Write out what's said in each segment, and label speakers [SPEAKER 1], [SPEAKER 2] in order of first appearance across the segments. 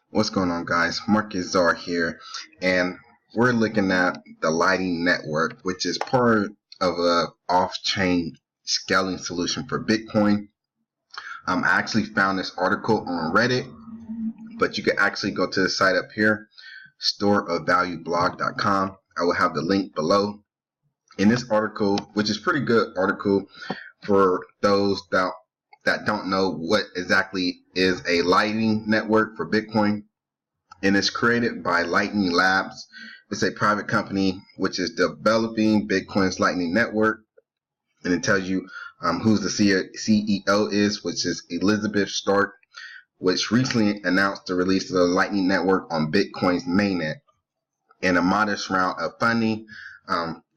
[SPEAKER 1] What's going on, guys? Marqus here, and we're looking at the Lightning Network, which is part of a off-chain scaling solution for Bitcoin. I actually found this article on Reddit, but you can actually go to the site up here, storeofvalueblog.com. I will have the link below. In this article, which is pretty good article for those that don't know what exactly is a Lightning Network for Bitcoin, and it's created by Lightning Labs. It's a private company which is developing Bitcoin's Lightning Network, and it tells you who's the CEO is, which is Elizabeth Stark, which recently announced the release of the Lightning Network on Bitcoin's mainnet and a modest round of funding,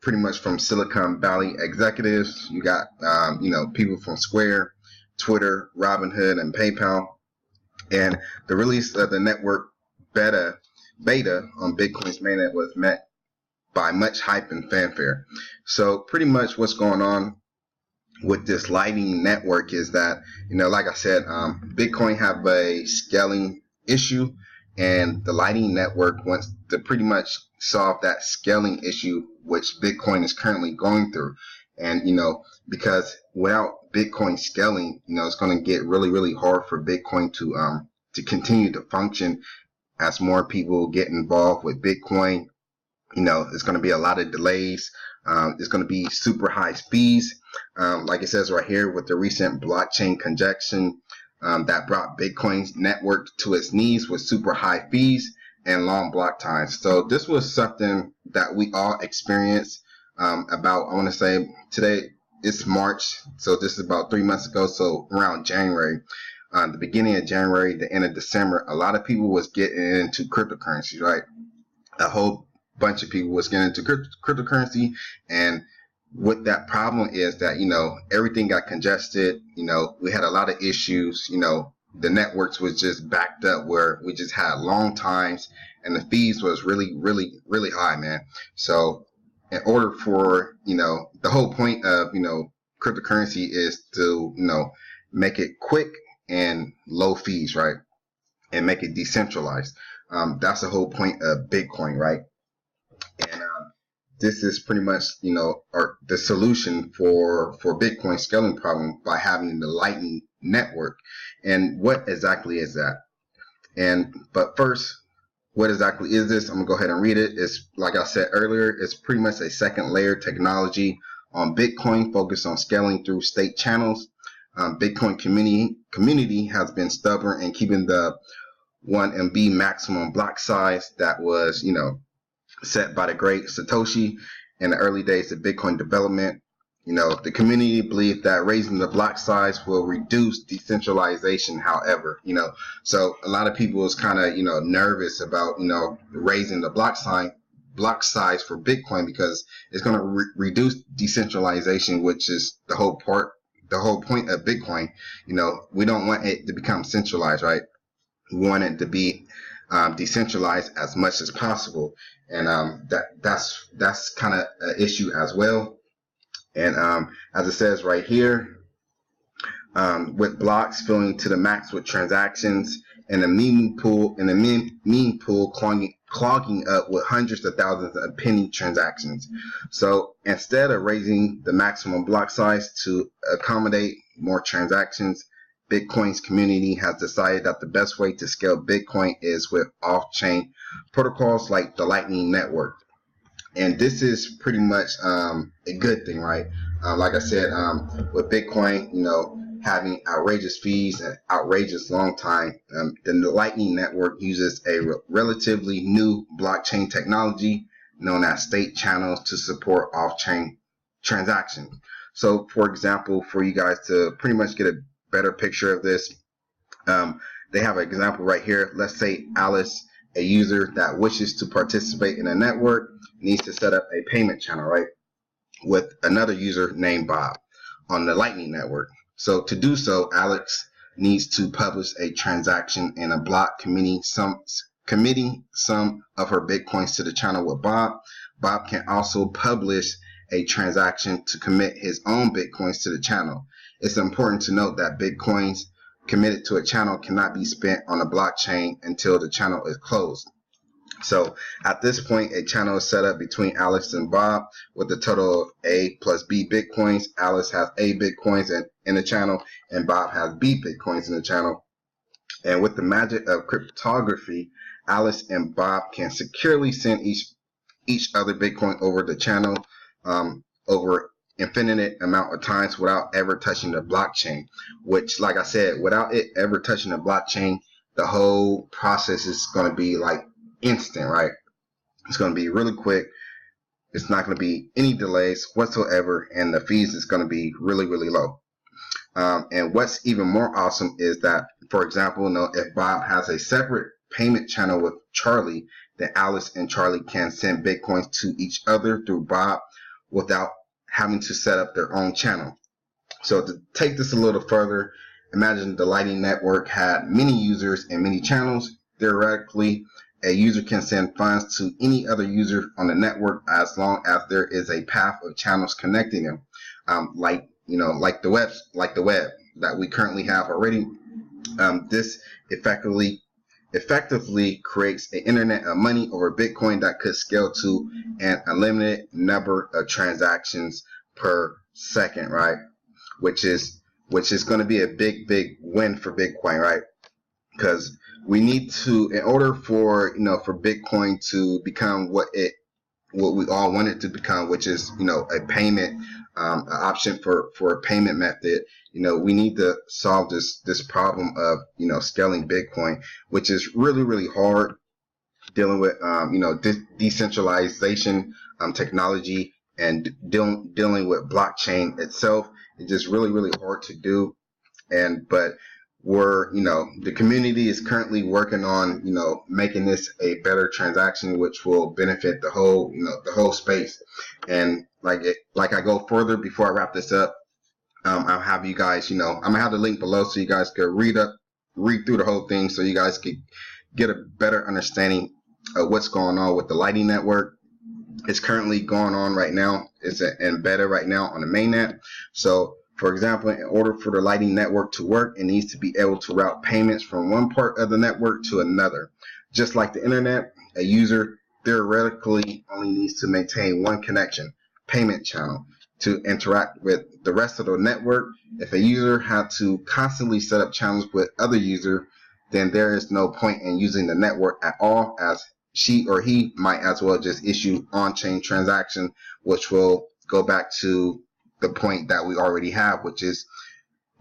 [SPEAKER 1] pretty much from Silicon Valley executives. You got people from Square, Twitter, Robinhood, and PayPal. And the release of the network beta on Bitcoin's mainnet was met by much hype and fanfare. So pretty much what's going on with this Lightning Network is that, like I said, Bitcoin have a scaling issue, and the Lightning Network wants to pretty much solve that scaling issue which Bitcoin is currently going through. And because without Bitcoin scaling, it's going to get really hard for Bitcoin to continue to function as more people get involved with Bitcoin. It's going to be a lot of delays. It's going to be super high speeds. Like it says right here, with the recent blockchain congestion that brought Bitcoin's network to its knees with super high fees and long block times. So this was something that we all experienced about, I want to say today it's March, so this is about 3 months ago. So around January, the beginning of January, the end of December, a lot of people was getting into cryptocurrency, right? A whole bunch of people was getting into cryptocurrency, and what that problem is that, everything got congested. We had a lot of issues. The networks was just backed up where we just had long times, and the fees was really high, man. So in order for, the whole point of, cryptocurrency is to, make it quick and low fees, right? And make it decentralized. That's the whole point of Bitcoin, right? And this is pretty much, the solution for Bitcoin scaling problem by having the Lightning Network. And what exactly is that? But first, what exactly is this? I'm gonna go ahead and read it. It's, like I said earlier, it's pretty much a second layer technology on Bitcoin focused on scaling through state channels. Bitcoin community has been stubborn in keeping the 1 MB maximum block size that was, set by the great Satoshi in the early days of Bitcoin development. The community believed that raising the block size will reduce decentralization. However, so a lot of people is kind of, nervous about, raising the block size for Bitcoin, because it's going to reduce decentralization, which is the whole point of Bitcoin. We don't want it to become centralized, right? We want it to be decentralized as much as possible, and that's kind of an issue as well. And as it says right here, with blocks filling to the max with transactions, and the meme pool clogging up with hundreds of thousands of penny transactions. So instead of raising the maximum block size to accommodate more transactions, Bitcoin's community has decided that the best way to scale Bitcoin is with off-chain protocols like the Lightning Network. And this is pretty much a good thing, right? Like I said, with Bitcoin, having outrageous fees and outrageous long time, then the Lightning Network uses a relatively new blockchain technology known as state channels to support off-chain transactions. So, for example, for you guys to pretty much get a better picture of this, they have an example right here. Let's say Alice, a user that wishes to participate in a network, needs to set up a payment channel, right, with another user named Bob on the Lightning Network. So to do so, Alex needs to publish a transaction in a block committing some of her Bitcoins to the channel with Bob. Bob can also publish a transaction to commit his own Bitcoins to the channel. It's important to note that Bitcoins committed to a channel cannot be spent on a blockchain until the channel is closed. So at this point, a channel is set up between Alice and Bob with a total of A plus B Bitcoins. Alice has A Bitcoins in the channel, and Bob has B Bitcoins in the channel. And with the magic of cryptography, Alice and Bob can securely send each other Bitcoin over the channel over infinite amount of times without ever touching the blockchain. Which, like I said, without it ever touching the blockchain, the whole process is going to be like instant, right? It's going to be really quick. It's not going to be any delays whatsoever, and the fees is going to be really, really low. And what's even more awesome is that, for example, if Bob has a separate payment channel with Charlie, then Alice and Charlie can send Bitcoins to each other through Bob without having to set up their own channel. So to take this a little further, imagine the Lightning Network had many users and many channels. Theoretically, a user can send funds to any other user on the network as long as there is a path of channels connecting them, like the web that we currently have already. This effectively creates an internet of money over Bitcoin that could scale to an unlimited number of transactions per second, right? Which is going to be a big win for Bitcoin, right? Because we need to, in order for for Bitcoin to become what we all want it to become, which is a payment option for a payment method. We need to solve this problem of scaling Bitcoin, which is really hard, dealing with decentralization technology and dealing with blockchain itself. It's just really hard to do. But the community is currently working on making this a better transaction, which will benefit the whole space. And like I go further before I wrap this up, I'll have you guys, I'm gonna have the link below so you guys can read through the whole thing, so you guys can get a better understanding of what's going on with the Lightning Network. It's currently going on right now. It's embedded right now on the mainnet. So, for example, in order for the Lightning Network to work, it needs to be able to route payments from one part of the network to another. Just like the internet, a user theoretically only needs to maintain one connection, payment channel, to interact with the rest of the network. If a user had to constantly set up channels with other users, then there is no point in using the network at all, as she or he might as well just issue on-chain transaction, which will go back to the point that we already have, which is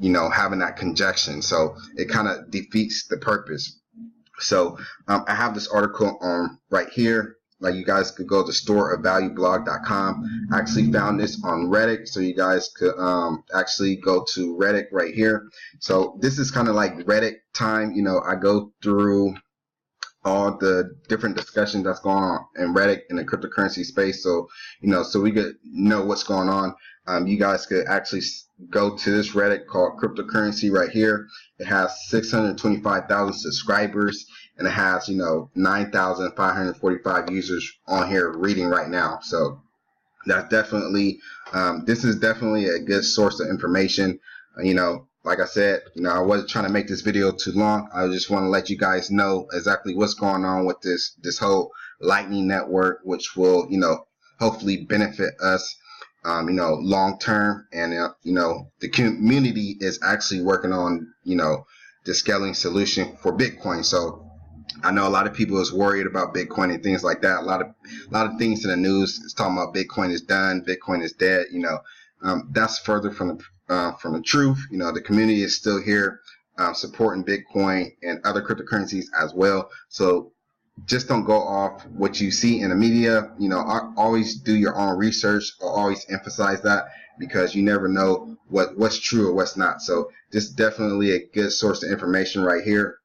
[SPEAKER 1] having that congestion. So it kind of defeats the purpose. So I have this article right here. Like, you guys could go to storeofvalueblog.com. I actually found this on Reddit, so you guys could actually go to Reddit right here. So this is kind of like Reddit time. I go through all the different discussions that's going on in Reddit in the cryptocurrency space. So so we could know what's going on. You guys could actually go to this Reddit called Cryptocurrency right here. It has 625,000 subscribers, and it has 9,545 users on here reading right now. So that's definitely this is definitely a good source of information. Like I said, I wasn't trying to make this video too long. I just want to let you guys know exactly what's going on with this whole Lightning Network, which will hopefully benefit us long term. And the community is actually working on the scaling solution for Bitcoin. So I know a lot of people is worried about Bitcoin and things like that. A lot of things in the news is talking about Bitcoin is done, Bitcoin is dead. That's further from the truth. The community is still here supporting Bitcoin and other cryptocurrencies as well. So just don't go off what you see in the media. Always do your own research. I'll always emphasize that, because you never know what's true or what's not. So this is definitely a good source of information right here.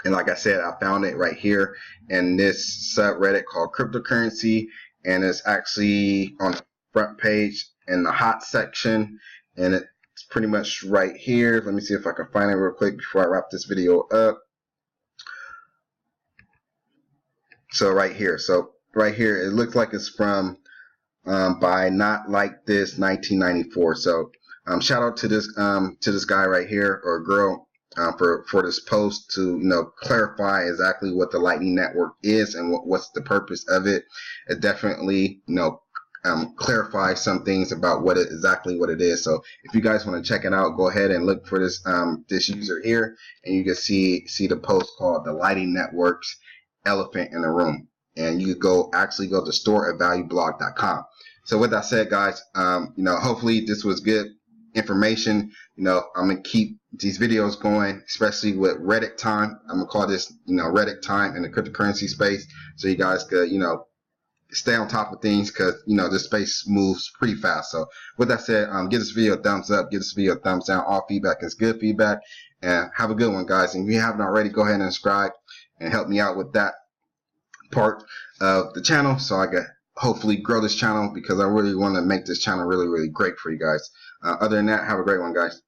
[SPEAKER 1] And like I said, I found it right here in this subreddit called Cryptocurrency, and it's actually on the front page in the hot section, and it's pretty much right here. Let me see if I can find it real quick before I wrap this video up. So right here, it looks like it's from by Not Like This 1994. So shout out to this guy right here, or girl. for this post to clarify exactly what the Lightning Network is and what's the purpose of it. It definitely clarify some things about exactly what it is. So if you guys want to check it out, go ahead and look for this this user here, and you can see the post called the Lightning Network's Elephant in the Room, and you actually go to storeaValueblog.com. So with that said, guys, hopefully this was good information. I'm gonna keep these videos going, especially with Reddit time. I'm gonna call this Reddit time in the cryptocurrency space, so you guys could stay on top of things, because this space moves pretty fast. So with that said, give this video a thumbs up, give this video a thumbs down. All feedback is good feedback, and have a good one, guys. And if you haven't already, go ahead and subscribe and help me out with that part of the channel, so I can hopefully grow this channel, because I really want to make this channel really, really great for you guys. Other than that, have a great one, guys.